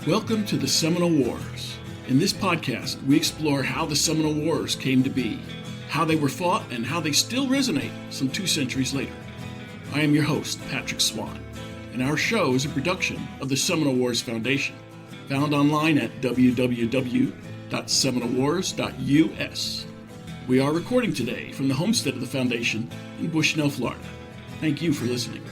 Welcome to the Seminole Wars. In this podcast, we explore how the Seminole Wars came to be, how they were fought, and how they still resonate some 2 centuries later. I am your host, Patrick Swan, and our show is a production of the Seminole Wars Foundation, found online at www.seminolewars.us. We are recording today from the homestead of the Foundation in Bushnell, Florida. Thank you for listening.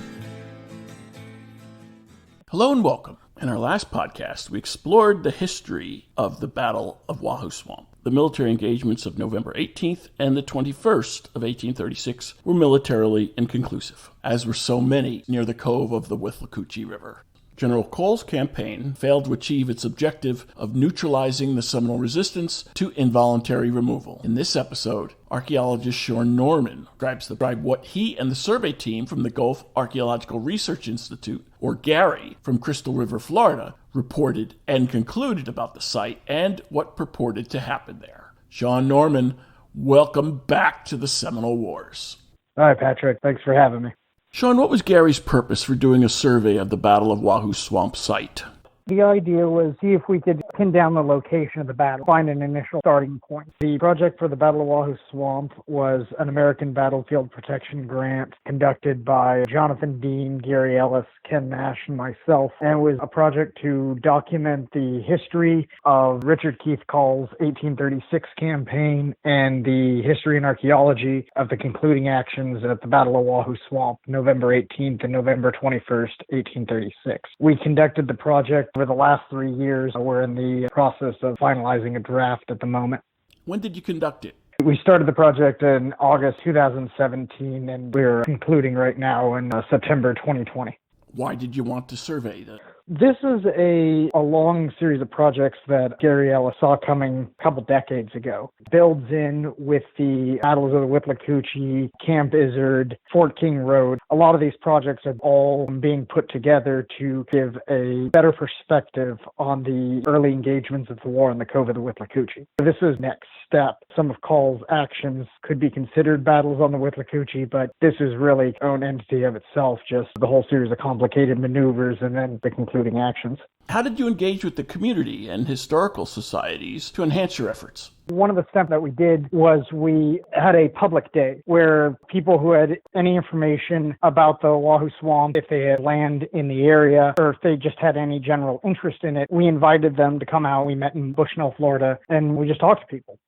Hello and welcome. In our last podcast, we explored the history of the Battle of Wahoo Swamp. The military engagements of November 18th and the 21st of 1836 were militarily inconclusive, as were so many near the cove of the Withlacooche River. General Cole's campaign failed to achieve its objective of neutralizing the Seminole resistance to involuntary removal. In this episode, archaeologist Sean Norman describes what he and the survey team from the Gulf Archaeological Research Institute, or GARI, from Crystal River, Florida, reported and concluded about the site and what purported to happen there. Sean Norman, welcome back to the Seminole Wars. Hi, Patrick. Thanks for having me. Sean, what was Gary's purpose for doing a survey of the Battle of Wahoo Swamp site? The idea was see if we could pin down the location of the battle, find an initial starting point. The project for the Battle of Wahoo Swamp was an American battlefield protection grant conducted by Jonathan Dean, Gary Ellis, Ken Nash, and myself, and was a project to document the history of Richard Keith Call's 1836 campaign and the history and archaeology of the concluding actions at the Battle of Wahoo Swamp, November 18th and November 21st, 1836. We conducted the project over the last 3 years. We're in the process of finalizing a draft at the moment. When did you conduct it? We started the project in August 2017, and we're concluding right now in September 2020. Why did you want to survey that? This is a long series of projects that Gary Ellis saw coming a couple decades ago. Builds in with the battles of the Withlacooche, Camp Izard, Fort King Road. A lot of these projects are all being put together to give a better perspective on the early engagements of the war in the Cove of the Withlacooche. This is next step. Some of Call's actions could be considered battles on the Withlacooche, but this is really its own entity of itself, just the whole series of complicated maneuvers and then the concluding actions. How did you engage with the community and historical societies to enhance your efforts? One of the steps that we did was we had a public day where people who had any information about the Wahoo Swamp, if they had land in the area, or if they just had any general interest in it, we invited them to come out. We met in Bushnell, Florida, and we just talked to people.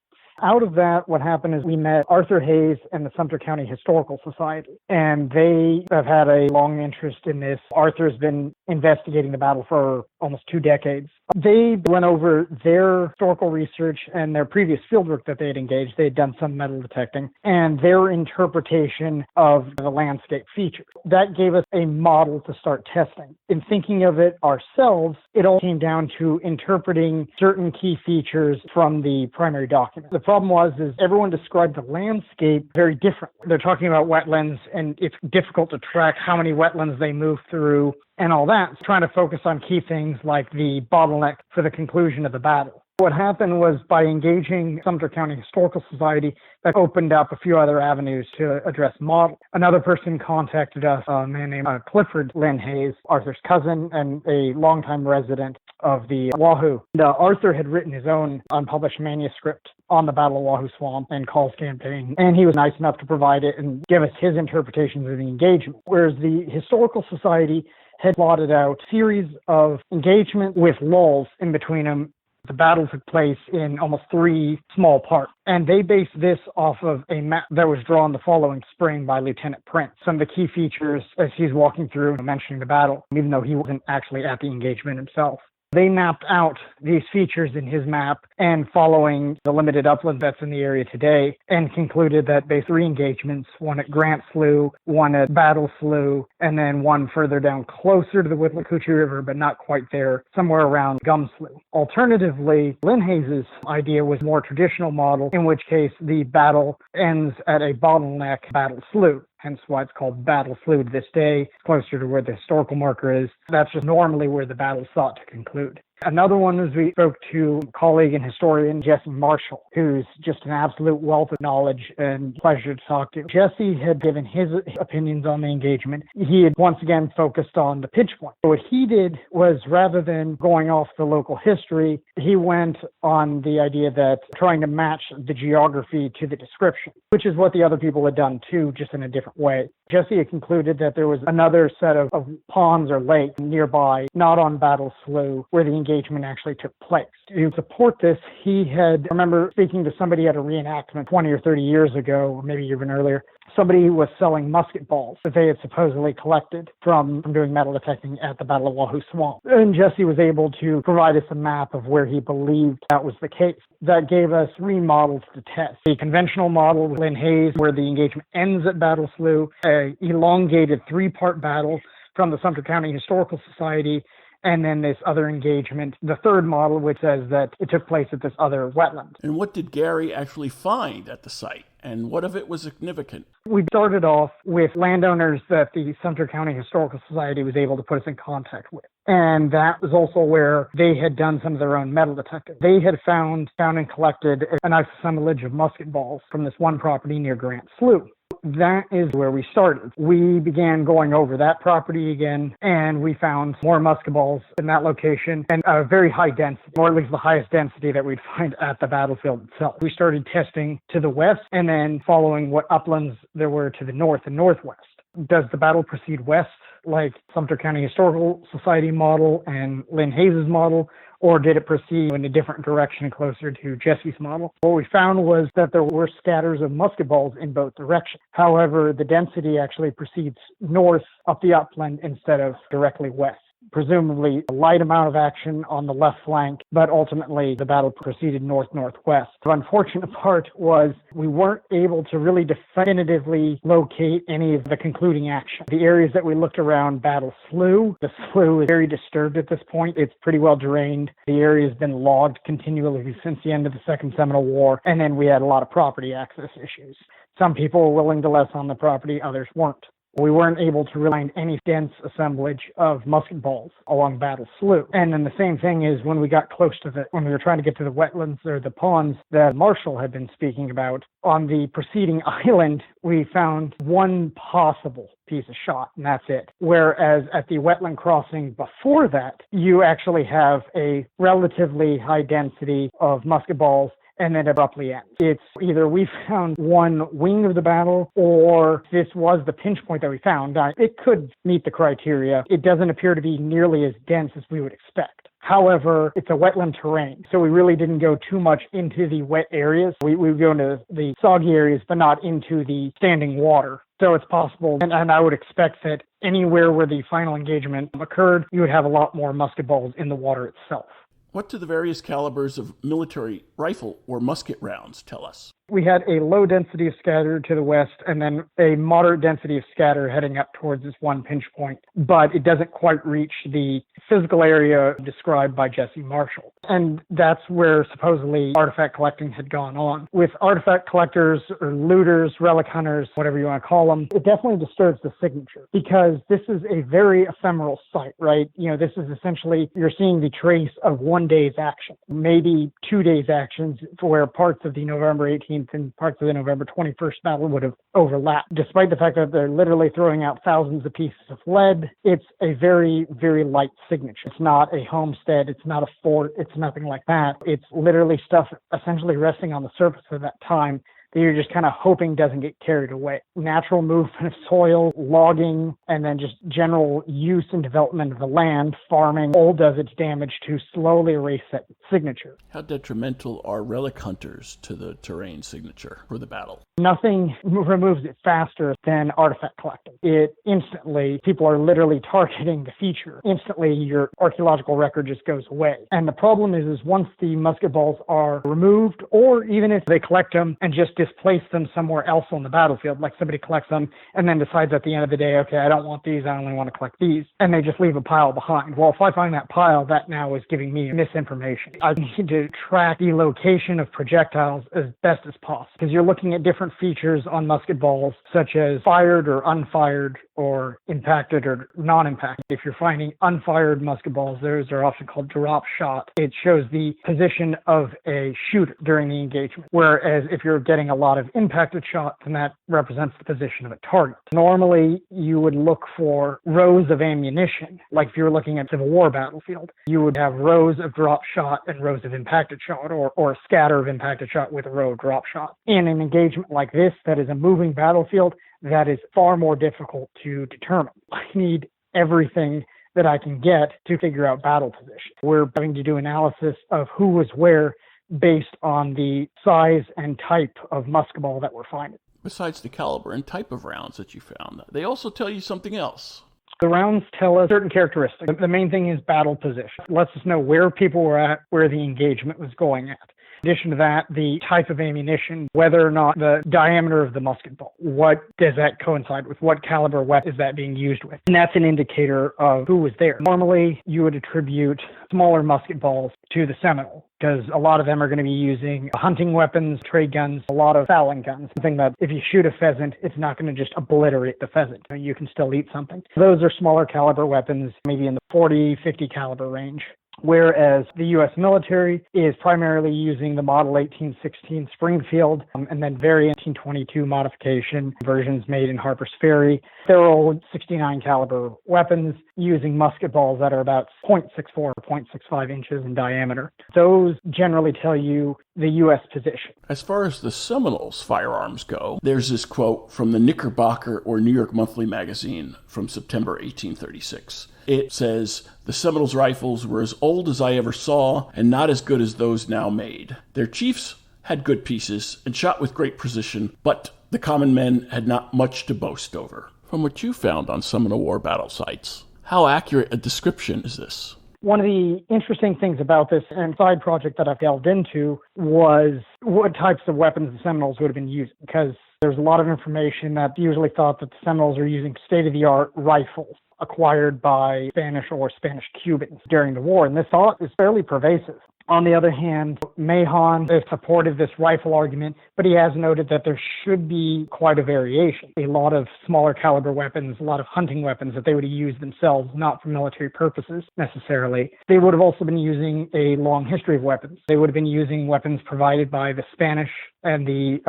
Out of that, what happened is we met Arthur Hayes and the Sumter County Historical Society, and they have had a long interest in this. Arthur's been investigating the battle for almost 2 decades. They went over their historical research and their previous fieldwork that they had engaged. They had done some metal detecting and their interpretation of the landscape features. That gave us a model to start testing. In thinking of it ourselves, it all came down to interpreting certain key features from the primary document. The problem was everyone described the landscape very differently. They're talking about wetlands, and it's difficult to track how many wetlands they move through and all that, trying to focus on key things like the bottleneck for the conclusion of the battle. What happened was by engaging Sumter County Historical Society, that opened up a few other avenues to address model. Another person contacted us, a man named Clifford Lynn Hayes, Arthur's cousin and a longtime resident of the Wahoo. Arthur had written his own unpublished manuscript on the Battle of Wahoo Swamp and Call's campaign, and he was nice enough to provide it and give us his interpretations of the engagement. Whereas the Historical Society had plotted out a series of engagement with lulls in between them. The battle took place in almost 3 small parts, and they based this off of a map that was drawn the following spring by Lieutenant Prince. Some of the key features as he's walking through mentioning the battle, even though he wasn't actually at the engagement himself. They mapped out these features in his map and following the limited upland that's in the area today, and concluded that based 3 engagements, one at Grant Slough, one at Battle Slough, and then one further down closer to the Withlacooche River, but not quite there, somewhere around Gum Slough. Alternatively, Lynn Hayes' idea was a more traditional model, in which case the battle ends at a bottleneck Battle Slough. Hence why it's called Battle Slough to this day. It's closer to where the historical marker is. That's just normally where the battle sought to conclude. Another one was we spoke to colleague and historian Jesse Marshall, who's just an absolute wealth of knowledge and pleasure to talk to. Jesse had given his opinions on the engagement. He had once again focused on the pinch point. What he did was, rather than going off the local history, he went on the idea that trying to match the geography to the description, which is what the other people had done too, just in a different way. Jesse had concluded that there was another set of ponds or lakes nearby, not on Battle Slough, where the engagement actually took place. To support this, he had, I remember speaking to somebody at a reenactment 20 or 30 years ago, or maybe even earlier. Somebody was selling musket balls that they had supposedly collected from doing metal detecting at the Battle of Wahoo Swamp. And Jesse was able to provide us a map of where he believed that was the case. That gave us 3 models to test. A conventional model with Lynn Hayes, where the engagement ends at Battle Slough, a elongated 3-part battle from the Sumter County Historical Society, and then this other engagement, the third model, which says that it took place at this other wetland. And what did GARI actually find at the site? And what of it was significant? We started off with landowners that the Sumter County Historical Society was able to put us in contact with. And that was also where they had done some of their own metal detecting. They had found and collected an assemblage of musket balls from this one property near Grant Slough. That is where we started. We began going over that property again, and we found more musket balls in that location and a very high density, or at least the highest density that we'd find at the battlefield itself. We started testing to the west and then following what uplands there were to the north and northwest. Does the battle proceed west like Sumter County Historical Society model and Lynn Hayes' model, or did it proceed in a different direction closer to Jesse's model? What we found was that there were scatters of musket balls in both directions. However, the density actually proceeds north up the upland instead of directly west. Presumably a light amount of action on the left flank, but ultimately the battle proceeded north-northwest. The unfortunate part was we weren't able to really definitively locate any of the concluding action. The areas that we looked around Battle Slough, the slough is very disturbed at this point. It's pretty well drained. The area has been logged continually since the end of the Second Seminole War, and then we had a lot of property access issues. Some people were willing to let on the property, others weren't. We weren't able to find any dense assemblage of musket balls along Battle Slough. And then the same thing is when we got close to when we were trying to get to the wetlands or the ponds that Marshall had been speaking about, on the preceding island, we found one possible piece of shot, and that's it. Whereas at the wetland crossing before that, you actually have a relatively high density of musket balls, and then abruptly ends. It's either we found one wing of the battle, or this was the pinch point that we found. It could meet the criteria. It doesn't appear to be nearly as dense as we would expect. However, it's a wetland terrain, so we really didn't go too much into the wet areas. We would go into the soggy areas, but not into the standing water. So it's possible, and I would expect that anywhere where the final engagement occurred, you would have a lot more musket balls in the water itself. What do the various calibers of military rifle or musket rounds tell us? We had a low density of scatter to the west and then a moderate density of scatter heading up towards this one pinch point, but it doesn't quite reach the physical area described by Jesse Marshall. And that's where supposedly artifact collecting had gone on. With artifact collectors or looters, relic hunters, whatever you want to call them, it definitely disturbs the signature because this is a very ephemeral site, right? You know, this is essentially, you're seeing the trace of one day's action, maybe 2 days' actions, where parts of the November 18th and parts of the November 21st battle would have overlapped. Despite the fact that they're literally throwing out thousands of pieces of lead, it's a very, very light signature. It's not a homestead. It's not a fort. It's nothing like that. It's literally stuff essentially resting on the surface of that time that you're just kind of hoping doesn't get carried away. Natural movement of soil, logging, and then just general use and development of the land, farming, all does its damage to slowly erase that signature. How detrimental are relic hunters to the terrain signature for the battle? Nothing removes it faster than artifact collecting. It instantly, people are literally targeting the feature. Instantly, your archaeological record just goes away. And the problem is once the musket balls are removed, or even if they collect them and just displace them somewhere else on the battlefield, like somebody collects them and then decides at the end of the day, okay, I don't want these, I only want to collect these, and they just leave a pile behind. Well, if I find that pile, that now is giving me misinformation. I need to track the location of projectiles as best as possible, because you're looking at different features on musket balls, such as fired or unfired, or impacted or non-impacted. If you're finding unfired musket balls, those are often called drop shot. It shows the position of a shooter during the engagement, whereas if you're getting a lot of impacted shot, then that represents the position of a target. Normally, you would look for rows of ammunition, like if you were looking at Civil War battlefield, you would have rows of drop shot and rows of impacted shot, or a scatter of impacted shot with a row of drop shot. In an engagement like this, that is a moving battlefield, that is far more difficult to determine. I need everything that I can get to figure out battle position. We're having to do analysis of who was where based on the size and type of musket ball that we're finding. Besides the caliber and type of rounds that you found, they also tell you something else. The rounds tell us certain characteristics. The main thing is battle position. It lets us know where people were at, where the engagement was going at. In addition to that, the type of ammunition, whether or not the diameter of the musket ball, what does that coincide with? What caliber weapon is that being used with? And that's an indicator of who was there. Normally, you would attribute smaller musket balls to the Seminole, because a lot of them are going to be using hunting weapons, trade guns, a lot of fowling guns. Something that if you shoot a pheasant, it's not going to just obliterate the pheasant. You can still eat something. Those are smaller caliber weapons, maybe in the 40, 50 caliber range. Whereas the U.S. military is primarily using the Model 1816 Springfield and then variant 1822 modification versions made in Harper's Ferry. They're all 69 caliber weapons using musket balls that are about 0.64 or 0.65 inches in diameter. Those generally tell you the U.S. position. As far as the Seminoles firearms go, there's this quote from the Knickerbocker or New York Monthly magazine from September 1836. It says, "The Seminoles' rifles were as old as I ever saw and not as good as those now made. Their chiefs had good pieces and shot with great precision, but the common men had not much to boast over." From what you found on Seminole War battle sites, how accurate a description is this? One of the interesting things about this and side project that I've delved into was what types of weapons the Seminoles would have been using, because there's a lot of information that usually thought that the Seminoles are using state-of-the-art rifles acquired by Spanish or Spanish Cubans during the war, and this thought is fairly pervasive. On the other hand, Mahon has supported this rifle argument, but he has noted that there should be quite a variation. A lot of smaller caliber weapons, a lot of hunting weapons that they would have used themselves, not for military purposes necessarily. They would have also been using a long history of weapons. They would have been using weapons provided by the Spanish and the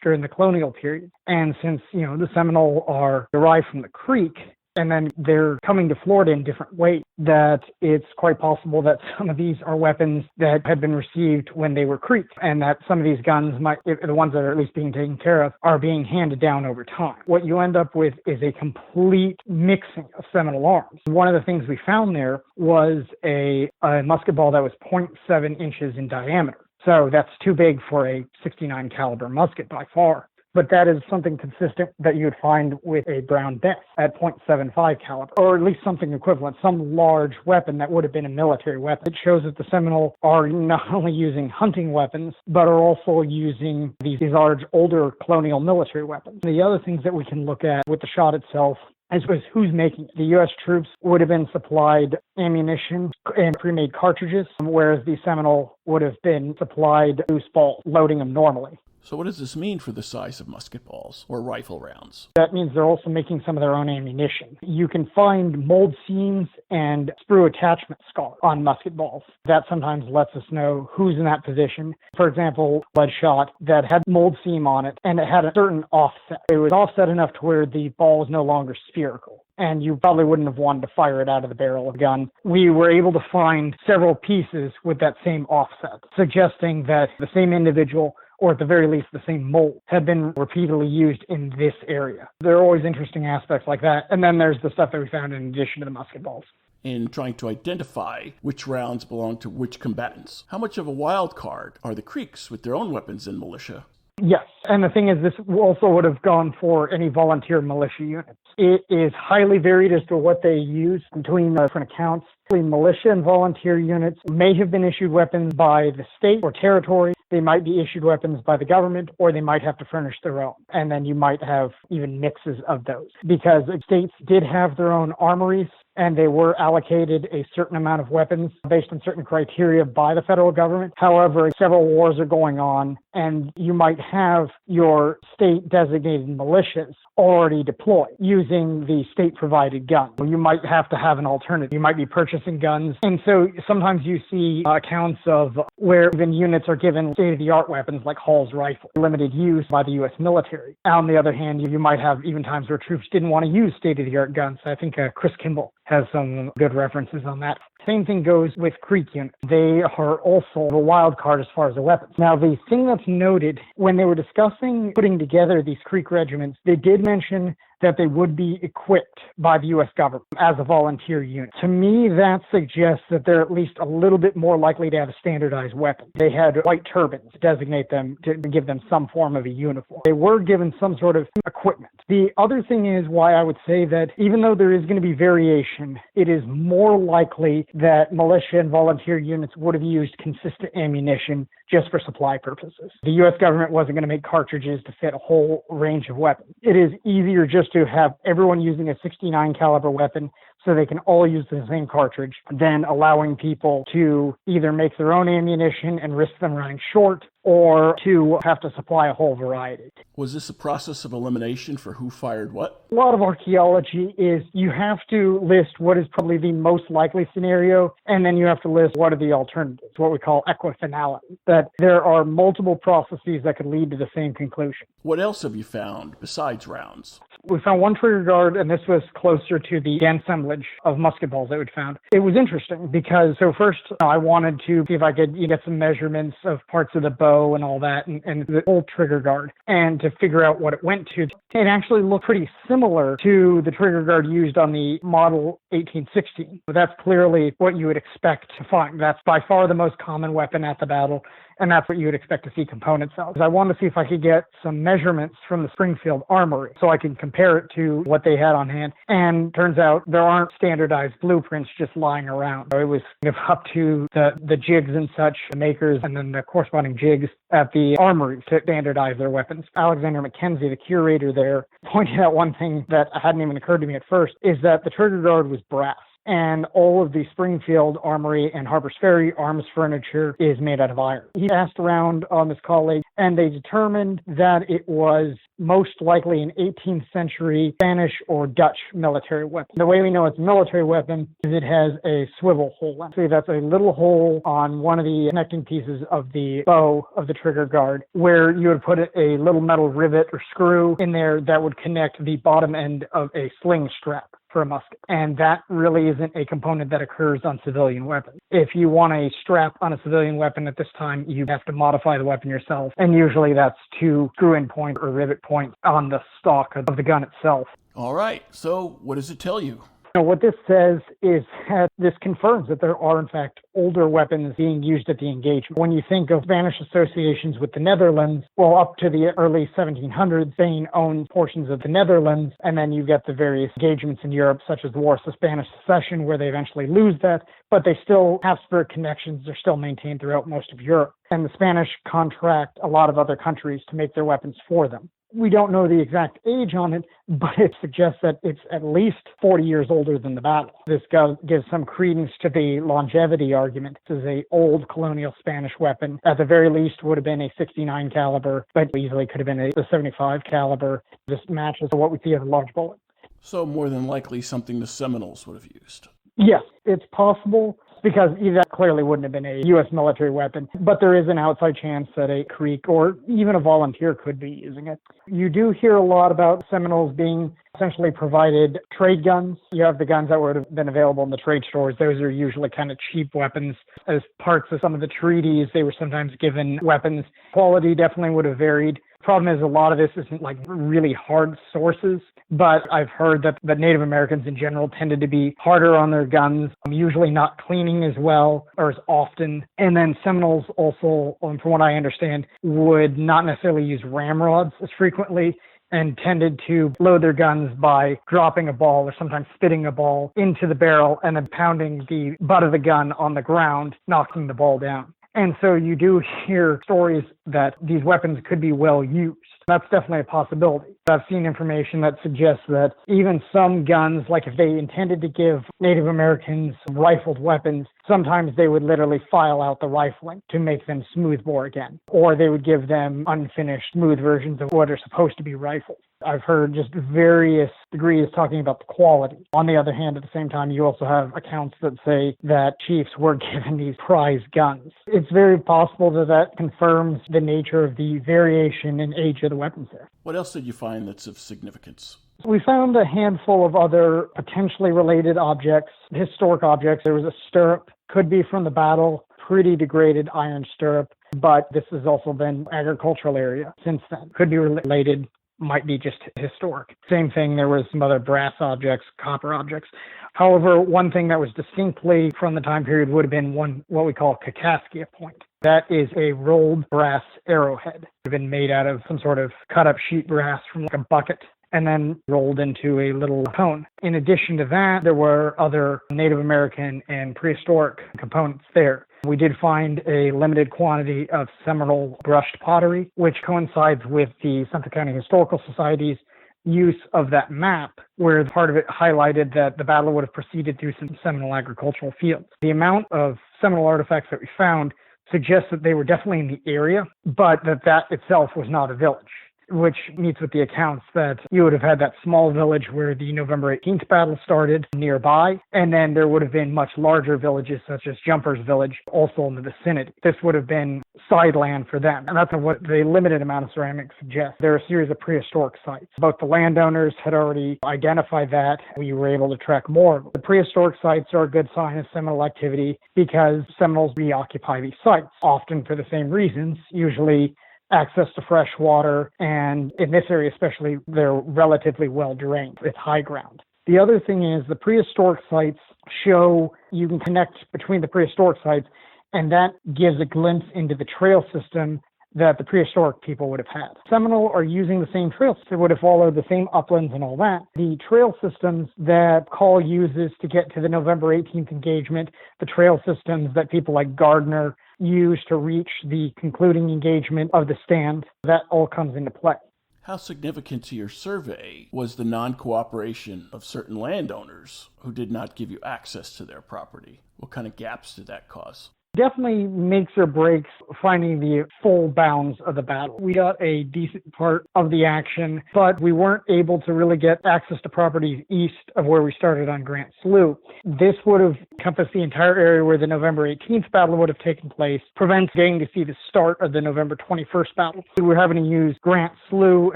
during the colonial period. And since, the Seminole are derived from the Creek, and then they're coming to Florida in different ways, that it's quite possible that some of these are weapons that had been received when they were Creek, and that some of these guns might, the ones that are at least being taken care of, are being handed down over time. What you end up with is a complete mixing of Seminole arms. One of the things we found there was a musket ball that was 0.7 inches in diameter. So that's too big for a 69 caliber musket by far. But that is something consistent that you would find with a Brown Bess at 0.75 caliber, or at least something equivalent, some large weapon that would have been a military weapon. It shows that the Seminole are not only using hunting weapons, but are also using these large, older colonial military weapons. The other things that we can look at with the shot itself is who's making it. The U.S. troops would have been supplied ammunition and pre-made cartridges, whereas the Seminole would have been supplied loose balls, loading them normally. So what does this mean for the size of musket balls or rifle rounds? That means they're also making some of their own ammunition. You can find mold seams and sprue attachment scars on musket balls. That sometimes lets us know who's in that position. For example, lead shot that had mold seam on it and it had a certain offset. It was offset enough to where the ball was no longer spherical, and you probably wouldn't have wanted to fire it out of the barrel of a gun. We were able to find several pieces with that same offset, suggesting that the same individual, or at the very least the same mold, had been repeatedly used in this area. There are always interesting aspects like that. And then there's the stuff that we found in addition to the musket balls. In trying to identify which rounds belong to which combatants, how much of a wild card are the Creeks with their own weapons and militia? Yes, and the thing is, this also would have gone for any volunteer militia units. It is highly varied as to what they use between different accounts. Militia and volunteer units may have been issued weapons by the state or territory. They might be issued weapons by the government, or they might have to furnish their own. And then you might have even mixes of those, because states did have their own armories, and they were allocated a certain amount of weapons based on certain criteria by the federal government. However, several wars are going on, and you might have your state-designated militias already deployed using the state-provided gun. You might have to have an alternative. You might be purchasing guns. And so sometimes you see accounts of where even units are given state-of-the-art weapons like Hall's rifle, limited use by the U.S. military. On the other hand, you might have even times where troops didn't want to use state-of-the-art guns. I think Chris Kimball has some good references on that. Same thing goes with Creek units. They are also a wild card as far as the weapons. Now, the thing that's noted when they were discussing putting together these Creek regiments, they did mention that they would be equipped by the U.S. government as a volunteer unit. To me, that suggests that they're at least a little bit more likely to have a standardized weapon. They had white turbans to designate them, to give them some form of a uniform. They were given some sort of equipment. The other thing is why I would say that even though there is going to be variation, it is more likely that militia and volunteer units would have used consistent ammunition just for supply purposes. The U.S. government wasn't going to make cartridges to fit a whole range of weapons. It is easier just to have everyone using a 69 caliber weapon so they can all use the same cartridge than allowing people to either make their own ammunition and risk them running short, or to have to supply a whole variety. Was this a process of elimination for who fired what? A lot of archaeology is you have to list what is probably the most likely scenario, and then you have to list what are the alternatives, what we call equifinality, that there are multiple processes that could lead to the same conclusion. What else have you found besides rounds? We found one trigger guard, and this was closer to the assemblage of musket balls that we'd found. It was interesting because, so first I wanted to see if I could get some measurements of parts of the bow and all that, and the whole trigger guard, and to figure out what it went to. It actually looked pretty similar to the trigger guard used on the model 1816. That's clearly what you would expect to find. That's by far the most common weapon at the battle, and that's what you would expect to see components of. I wanted to see if I could get some measurements from the Springfield Armory so I can compare it to what they had on hand. And turns out there aren't standardized blueprints just lying around. It was up to the jigs and such, the makers, and then the corresponding jigs at the armory to standardize their weapons. Alexander McKenzie, the curator there, pointed out one thing that hadn't even occurred to me at first, is that the trigger guard was brass. And all of the Springfield Armory and Harper's Ferry arms furniture is made out of iron. He asked around on his colleagues, and they determined that it was most likely an 18th century Spanish or Dutch military weapon. The way we know it's a military weapon is it has a swivel hole. So that's a little hole on one of the connecting pieces of the bow of the trigger guard, where you would put a little metal rivet or screw in there that would connect the bottom end of a sling strap for a musket. And that really isn't a component that occurs on civilian weapons. If you want a strap on a civilian weapon at this time, you have to modify the weapon yourself. And usually that's two screw-in points or rivet points on the stock of the gun itself. All right. So what does it tell you? What this says is that this confirms that there are, in fact, older weapons being used at the engagement. When you think of Spanish associations with the Netherlands, well, up to the early 1700s, Spain owned portions of the Netherlands, and then you get the various engagements in Europe, such as the War of the Spanish Succession, where they eventually lose that, but they still have spirit connections. They're still maintained throughout most of Europe. And the Spanish contract a lot of other countries to make their weapons for them. We don't know the exact age on it, but it suggests that it's at least 40 years older than the battle. This gives some credence to the longevity argument. This is an old colonial Spanish weapon. At the very least would have been a 69 caliber, but easily could have been a 75 caliber. This matches what we see as a large bullet. So more than likely something the Seminoles would have used. Yes, it's possible, because that clearly wouldn't have been a U.S. military weapon, but there is an outside chance that a Creek or even a volunteer could be using it. You do hear a lot about Seminoles being essentially provided trade guns. You have the guns that would have been available in the trade stores. Those are usually kind of cheap weapons. As parts of some of the treaties, they were sometimes given weapons. Quality definitely would have varied. Problem is, a lot of this isn't like really hard sources, but I've heard that the Native Americans in general tended to be harder on their guns, usually not cleaning as well or as often. And then Seminoles also, from what I understand, would not necessarily use ramrods as frequently, and tended to load their guns by dropping a ball or sometimes spitting a ball into the barrel and then pounding the butt of the gun on the ground, knocking the ball down. And so you do hear stories that these weapons could be well used. That's definitely a possibility. I've seen information that suggests that even some guns, like if they intended to give Native Americans rifled weapons, sometimes they would literally file out the rifling to make them smoothbore again. Or they would give them unfinished, smooth versions of what are supposed to be rifles. I've heard just various degrees talking about the quality. On the other hand, at the same time, you also have accounts that say that chiefs were given these prize guns. It's very possible that that confirms the nature of the variation in age of the weapons there. What else did you find that's of significance? We found a handful of other potentially related objects, historic objects. There was a stirrup, could be from the battle, pretty degraded iron stirrup, but this has also been agricultural area since then. Could be related, might be just historic. Same thing, there was some other brass objects, copper objects. However, one thing that was distinctly from the time period would have been what we call Kaskaskia point. That is a rolled brass arrowhead. It would have been made out of some sort of cut up sheet brass from like a bucket and then rolled into a little cone. In addition to that, there were other Native American and prehistoric components there. We did find a limited quantity of Seminole brushed pottery, which coincides with the Central County Historical Society's use of that map, where part of it highlighted that the battle would have proceeded through some Seminole agricultural fields. The amount of Seminole artifacts that we found suggests that they were definitely in the area, but that itself was not a village, which meets with the accounts that you would have had that small village where the November 18th battle started nearby, and then there would have been much larger villages such as Jumper's Village also in the vicinity. This would have been side land for them, and that's what the limited amount of ceramics suggests. There are a series of prehistoric sites. Both the landowners had already identified that. We were able to track more. The prehistoric sites are a good sign of Seminole activity because Seminoles reoccupy these sites, often for the same reasons, usually access to fresh water, and in this area especially, they're relatively well drained. It's high ground. The other thing is the prehistoric sites show you can connect between the prehistoric sites, and that gives a glimpse into the trail system that the prehistoric people would have had. Seminole are using the same trails. They would have followed the same uplands and all that. The trail systems that Call uses to get to the November 18th engagement, the trail systems that people like Gardner use to reach the concluding engagement of the stand, that all comes into play. How significant to your survey was the non-cooperation of certain landowners who did not give you access to their property? What kind of gaps did that cause? Definitely makes or breaks finding the full bounds of the battle. We got a decent part of the action, but we weren't able to really get access to properties east of where we started on Grant Slough. This would have encompassed the entire area where the November 18th battle would have taken place, prevents getting to see the start of the November 21st battle. We were having to use Grant Slough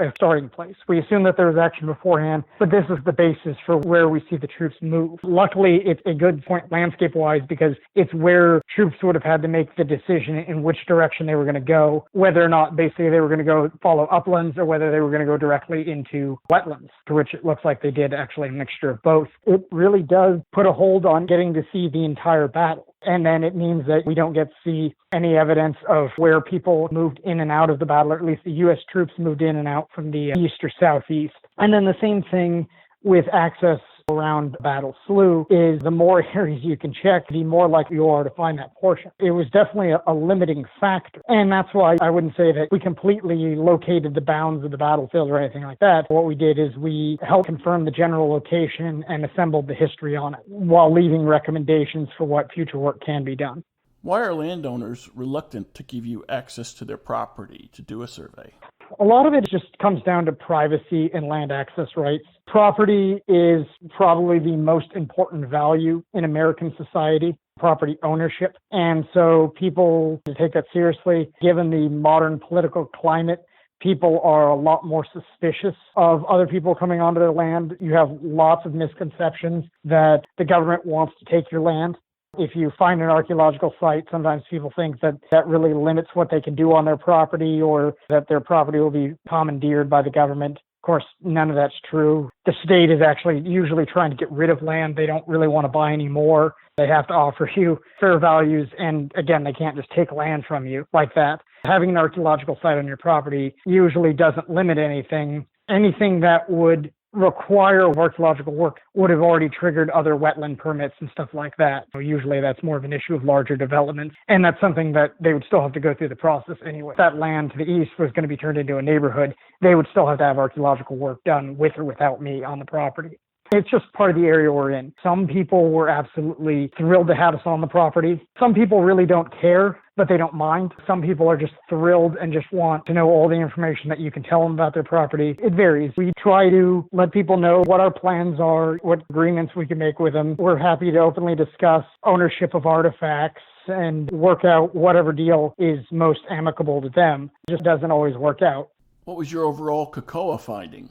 as starting place. We assumed that there was action beforehand, but this is the basis for where we see the troops move. Luckily, it's a good point landscape-wise because it's where troops would have had to make the decision in which direction they were going to go, whether or not basically they were going to go follow uplands or whether they were going to go directly into wetlands, to which it looks like they did actually a mixture of both. It really does put a hold on getting to see the entire battle. And then it means that we don't get to see any evidence of where people moved in and out of the battle, or at least the U.S. troops moved in and out from the east or southeast. And then the same thing with access around Battle Slough is the more areas you can check, the more likely you are to find that portion. It was definitely a limiting factor. And that's why I wouldn't say that we completely located the bounds of the battlefield or anything like that. What we did is we helped confirm the general location and assembled the history on it while leaving recommendations for what future work can be done. Why are landowners reluctant to give you access to their property to do a survey? A lot of it just comes down to privacy and land access rights. Property is probably the most important value in American society, property ownership. And so people take that seriously. Given the modern political climate, people are a lot more suspicious of other people coming onto their land. You have lots of misconceptions that the government wants to take your land. If you find an archaeological site, sometimes people think that that really limits what they can do on their property or that their property will be commandeered by the government. Of course, none of that's true. The state is actually usually trying to get rid of land. They don't really want to buy any more. They have to offer you fair values. And again, they can't just take land from you like that. Having an archaeological site on your property usually doesn't limit anything. Anything that would require archaeological work would have already triggered other wetland permits and stuff like that. So usually that's more of an issue of larger developments, and that's something that they would still have to go through the process anyway. If that land to the east was going to be turned into a neighborhood, they would still have to have archaeological work done with or without me on the property. It's just part of the area we're in. Some people were absolutely thrilled to have us on the property. Some people really don't care, but they don't mind. Some people are just thrilled and just want to know all the information that you can tell them about their property. It varies. We try to let people know what our plans are, what agreements we can make with them. We're happy to openly discuss ownership of artifacts and work out whatever deal is most amicable to them. It just doesn't always work out. What was your overall Cocoa finding?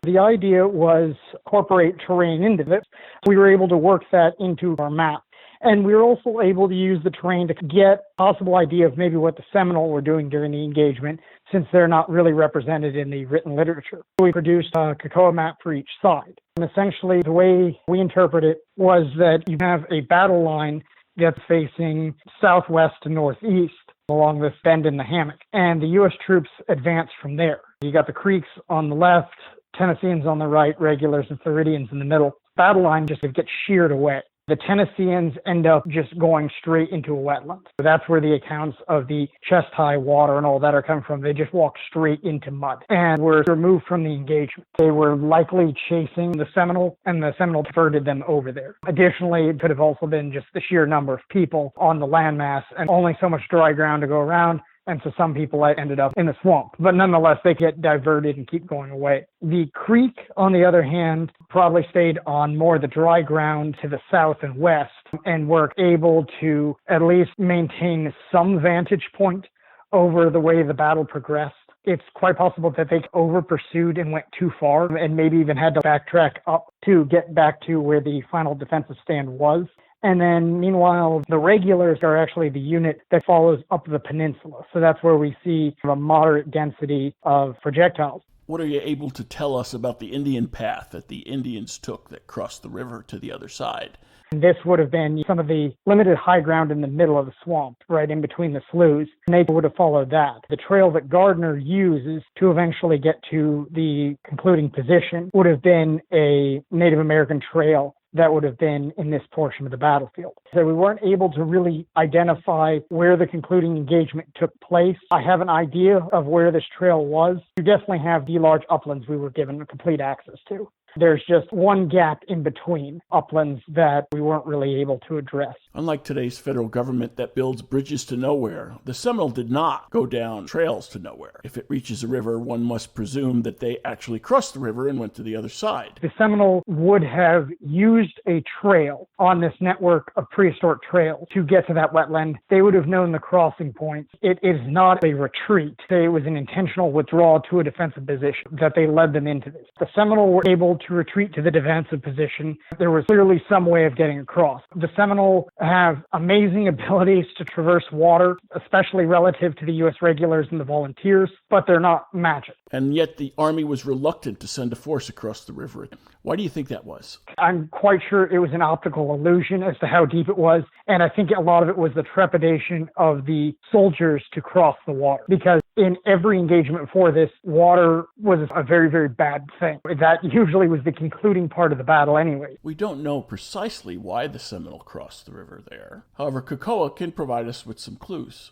The idea was incorporate terrain into this. We were able to work that into our map. And we were also able to use the terrain to get a possible idea of maybe what the Seminole were doing during the engagement, since they're not really represented in the written literature. We produced a Cocoa map for each side. And essentially, the way we interpret it was that you have a battle line that's facing southwest to northeast along this bend in the hammock. And the U.S. troops advanced from there. You got the Creeks on the left, Tennesseans on the right, regulars and Floridians in the middle. Battle line just gets sheared away. The Tennesseans end up just going straight into a wetland. So that's where the accounts of the chest-high water and all that are coming from. They just walk straight into mud and were removed from the engagement. They were likely chasing the Seminole, and the Seminole diverted them over there. Additionally, it could have also been just the sheer number of people on the landmass and only so much dry ground to go around. And so some people ended up in the swamp. But nonetheless, they get diverted and keep going away. The creek, on the other hand, probably stayed on more the dry ground to the south and west and were able to at least maintain some vantage point over the way the battle progressed. It's quite possible that they over-pursued and went too far and maybe even had to backtrack up to get back to where the final defensive stand was. And then, meanwhile, the regulars are actually the unit that follows up the peninsula. So that's where we see a moderate density of projectiles. What are you able to tell us about the Indian path that the Indians took that crossed the river to the other side? This would have been some of the limited high ground in the middle of the swamp, right in between the sloughs. And they would have followed that. The trail that Gardner uses to eventually get to the concluding position would have been a Native American trail that would have been in this portion of the battlefield. So we weren't able to really identify where the concluding engagement took place. I have an idea of where this trail was. You definitely have the large uplands we were given complete access to. There's just one gap in between uplands that we weren't really able to address. Unlike today's federal government that builds bridges to nowhere, the Seminole did not go down trails to nowhere. If it reaches a river, one must presume that they actually crossed the river and went to the other side. The Seminole would have used a trail on this network of prehistoric trails to get to that wetland. They would have known the crossing points. It is not a retreat. It was an intentional withdrawal to a defensive position that they led them into this. The Seminole were able to retreat to the defensive position. There was clearly some way of getting across. The Seminole have amazing abilities to traverse water, especially relative to the U.S. regulars and the volunteers, but they're not magic. And yet the Army was reluctant to send a force across the river. Why do you think that was? I'm quite sure it was an optical illusion as to how deep it was, and I think a lot of it was the trepidation of the soldiers to cross the water, because in every engagement before this, water was a very, very bad thing. That usually was the concluding part of the battle anyway. We don't know precisely why the Seminole crossed the river there. However, Cocoa can provide us with some clues.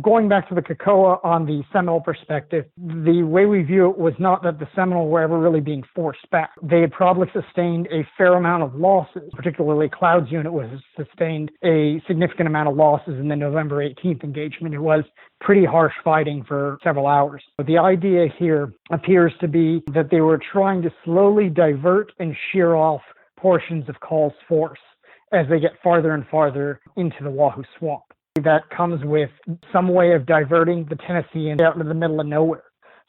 Going back to the Cocoa on the Seminole perspective, the way we view it was not that the Seminole were ever really being forced back. They had probably sustained a fair amount of losses, particularly Cloud's unit was sustained a significant amount of losses in the November 18th engagement. It was pretty harsh fighting for several hours. But the idea here appears to be that they were trying to slowly divert and shear off portions of Call's force as they get farther and farther into the Wahoo Swamp. That comes with some way of diverting the Tennesseans out into the middle of nowhere.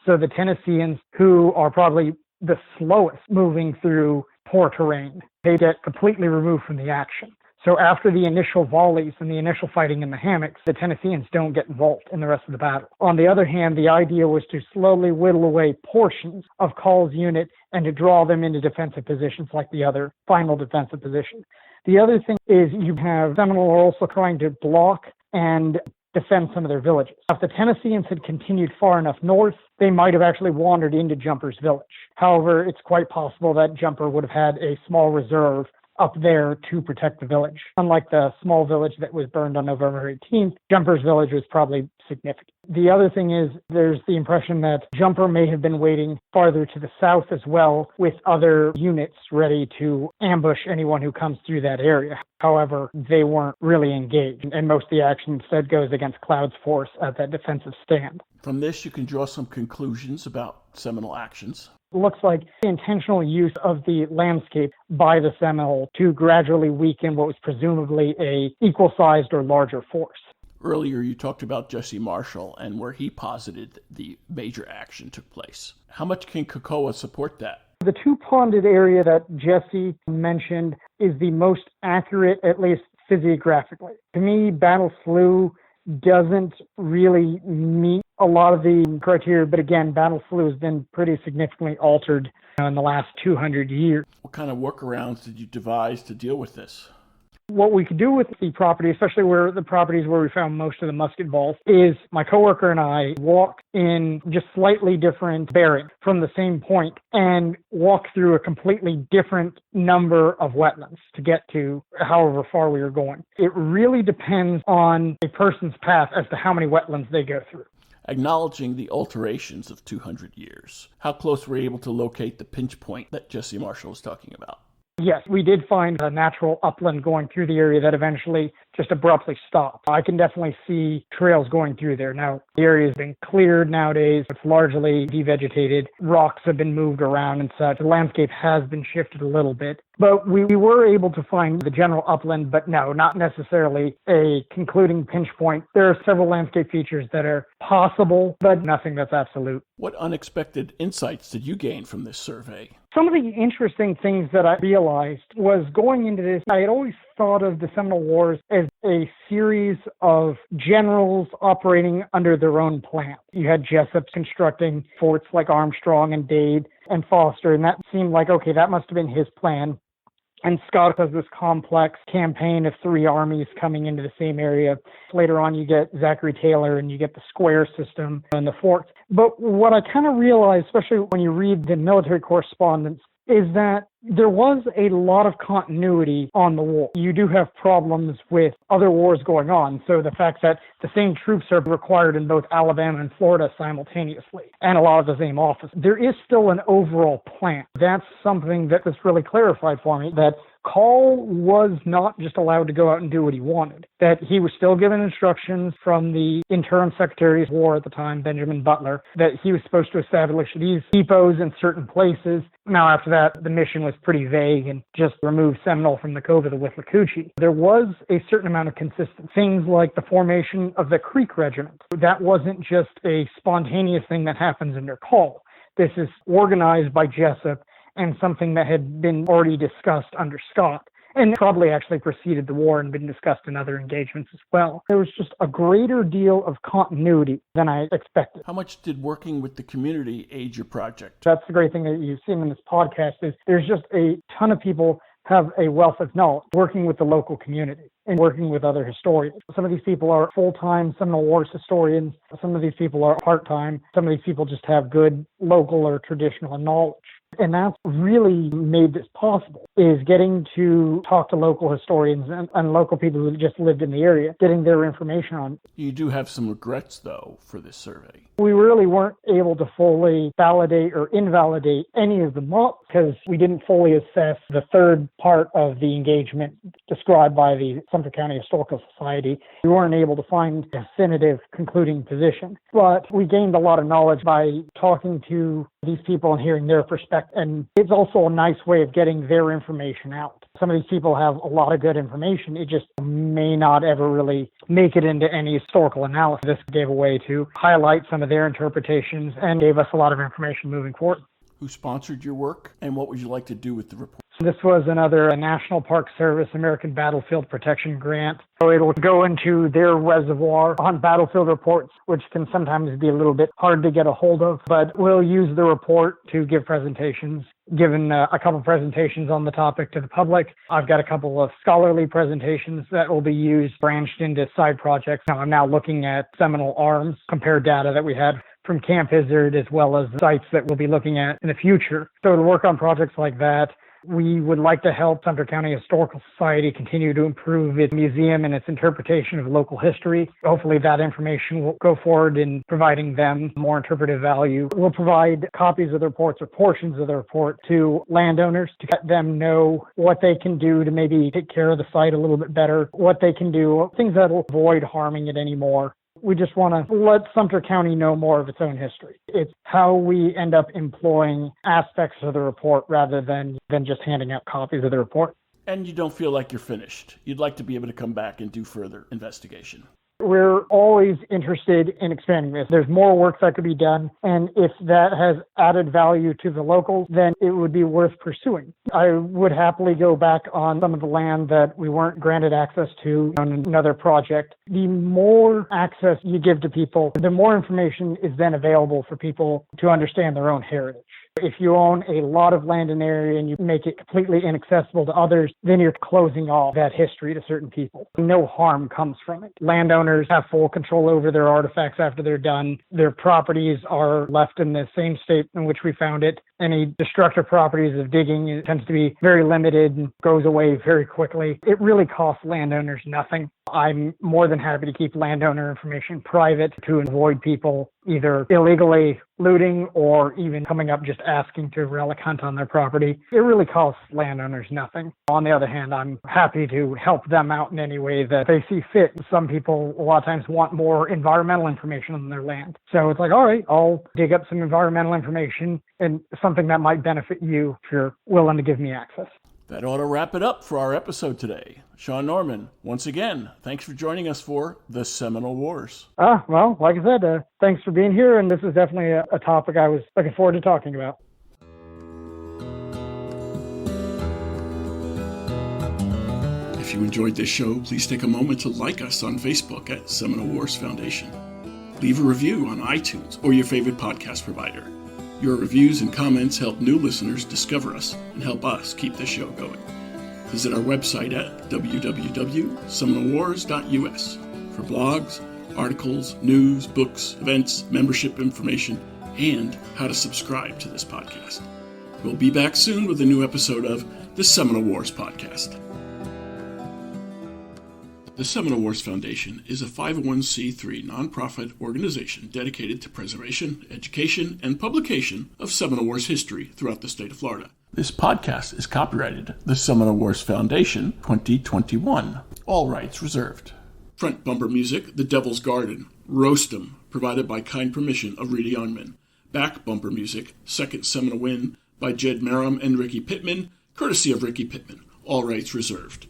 So the Tennesseans, who are probably the slowest moving through poor terrain, they get completely removed from the action. So after the initial volleys and the initial fighting in the hammocks, the Tennesseans don't get involved in the rest of the battle. On the other hand, the idea was to slowly whittle away portions of Call's unit and to draw them into defensive positions like the other final defensive position. The other thing is you have Seminole also trying to block and defend some of their villages. If the Tennesseans had continued far enough north, they might have actually wandered into Jumper's village. However, it's quite possible that Jumper would have had a small reserve up there to protect the village. Unlike the small village that was burned on November 18th, Jumper's village was probably significant. The other thing is there's the impression that Jumper may have been waiting farther to the south as well with other units ready to ambush anyone who comes through that area. However, they weren't really engaged, and most of the action instead goes against Cloud's force at that defensive stand. From this, you can draw some conclusions about Seminole actions. It looks like the intentional use of the landscape by the Seminole to gradually weaken what was presumably a equal-sized or larger force. Earlier, you talked about Jesse Marshall and where he posited the major action took place. How much can Cocoa support that? The two-ponded area that Jesse mentioned is the most accurate, at least physiographically. To me, Battle Slough doesn't really meet a lot of the criteria, but again, Battle Slough has been pretty significantly altered in the last 200 years. What kind of workarounds did you devise to deal with this? What we could do with the property, especially where the properties where we found most of the musket balls, is my coworker and I walk in just slightly different bearing from the same point and walk through a completely different number of wetlands to get to however far we were going. It really depends on a person's path as to how many wetlands they go through. Acknowledging the alterations of 200 years, how close were you able to locate the pinch point that Jesse Marshall was talking about? Yes, we did find a natural upland going through the area that eventually just abruptly stopped. I can definitely see trails going through there. Now, the area has been cleared nowadays. It's largely devegetated. Rocks have been moved around and such. The landscape has been shifted a little bit. But we were able to find the general upland, but no, not necessarily a concluding pinch point. There are several landscape features that are possible, but nothing that's absolute. What unexpected insights did you gain from this survey? Some of the interesting things that I realized was going into this, I had always thought of the Seminole Wars as a series of generals operating under their own plan. You had Jessup constructing forts like Armstrong and Dade and Foster, and that seemed like, okay, that must have been his plan. And Scott has this complex campaign of three armies coming into the same area. Later on, you get Zachary Taylor and you get the square system and the forts. But what I kind of realized, especially when you read the military correspondence, is that there was a lot of continuity on the war. You do have problems with other wars going on. So the fact that the same troops are required in both Alabama and Florida simultaneously, and a lot of the same officers, there is still an overall plan. That's something that was really clarified for me, that Call was not just allowed to go out and do what he wanted, that he was still given instructions from the interim Secretary of War at the time, Benjamin Butler, that he was supposed to establish these depots in certain places. Now, after that, the mission was pretty vague and just removed Seminole from the cove of the Withlacooche. There was a certain amount of consistency. Things like the formation of the Creek Regiment. That wasn't just a spontaneous thing that happens under Call. This is organized by Jessup and something that had been already discussed under Scott, and probably actually preceded the war and been discussed in other engagements as well. There was just a greater deal of continuity than I expected. How much did working with the community aid your project? That's the great thing that you've seen in this podcast is there's just a ton of people have a wealth of knowledge working with the local community and working with other historians. Some of these people are full-time Seminole Wars historians. Some of these people are part-time. Some of these people just have good local or traditional knowledge. And that's really made this possible, is getting to talk to local historians and local people who just lived in the area, getting their information on. You do have some regrets, though, for this survey. We really weren't able to fully validate or invalidate any of the models because we didn't fully assess the third part of the engagement described by the Sumter County Historical Society. We weren't able to find a definitive concluding position. But we gained a lot of knowledge by talking to these people and hearing their perspective. And it's also a nice way of getting their information out. Some of these people have a lot of good information. It just may not ever really make it into any historical analysis. This gave a way to highlight some of their interpretations and gave us a lot of information moving forward. Who sponsored your work, and what would you like to do with the report? This was another National Park Service American Battlefield Protection Grant. So it'll go into their reservoir on battlefield reports, which can sometimes be a little bit hard to get a hold of, but we'll use the report to give presentations. Given a couple presentations on the topic to the public. I've got a couple of scholarly presentations that will be used, branched into side projects. Now I'm now looking at Seminole arms, compare data that we had from Camp Izzard, as well as sites that we'll be looking at in the future. So to work on projects like that, we would like to help Sumter County Historical Society continue to improve its museum and its interpretation of local history. Hopefully that information will go forward in providing them more interpretive value. We'll provide copies of the reports or portions of the report to landowners to let them know what they can do to maybe take care of the site a little bit better, what they can do, things that will avoid harming it anymore. We just want to let Sumter County know more of its own history. It's how we end up employing aspects of the report rather than just handing out copies of the report. And you don't feel like you're finished. You'd like to be able to come back and do further investigation. We're always interested in expanding this. There's more work that could be done, and if that has added value to the locals, then it would be worth pursuing. I would happily go back on some of the land that we weren't granted access to on another project. The more access you give to people, the more information is then available for people to understand their own heritage. If you own a lot of land in an area and you make it completely inaccessible to others, then you're closing off that history to certain people. No harm comes from it. Landowners have full control over their artifacts after they're done. Their properties are left in the same state in which we found it. Any destructive properties of digging tends to be very limited and goes away very quickly. It really costs landowners nothing. I'm more than happy to keep landowner information private to avoid people either illegally looting or even coming up just asking to relic hunt on their property. It really costs landowners nothing. On the other hand, I'm happy to help them out in any way that they see fit. Some people a lot of times want more environmental information on their land. So it's like, all right, I'll dig up some environmental information and something that might benefit you if you're willing to give me access. That ought to wrap it up for our episode today. Sean Norman, once again, thanks for joining us for the Seminole Wars. Well, like I said, thanks for being here, and this is definitely a topic I was looking forward to talking about. If you enjoyed this show, please take a moment to like us on Facebook at Seminole Wars Foundation. Leave a review on iTunes or your favorite podcast provider. Your reviews and comments help new listeners discover us and help us keep the show going. Visit our website at www.seminolewars.us for blogs, articles, news, books, events, membership information, and how to subscribe to this podcast. We'll be back soon with a new episode of the Seminole Wars Podcast. The Seminole Wars Foundation is a 501c3 nonprofit organization dedicated to preservation, education, and publication of Seminole Wars history throughout the state of Florida. This podcast is copyrighted the Seminole Wars Foundation 2021. All rights reserved. Front bumper music, The Devil's Garden, Roast 'em, provided by kind permission of Reedy Youngman. Back bumper music, Second Seminole Win, by Jed Merrim and Ricky Pittman, courtesy of Ricky Pittman. All rights reserved.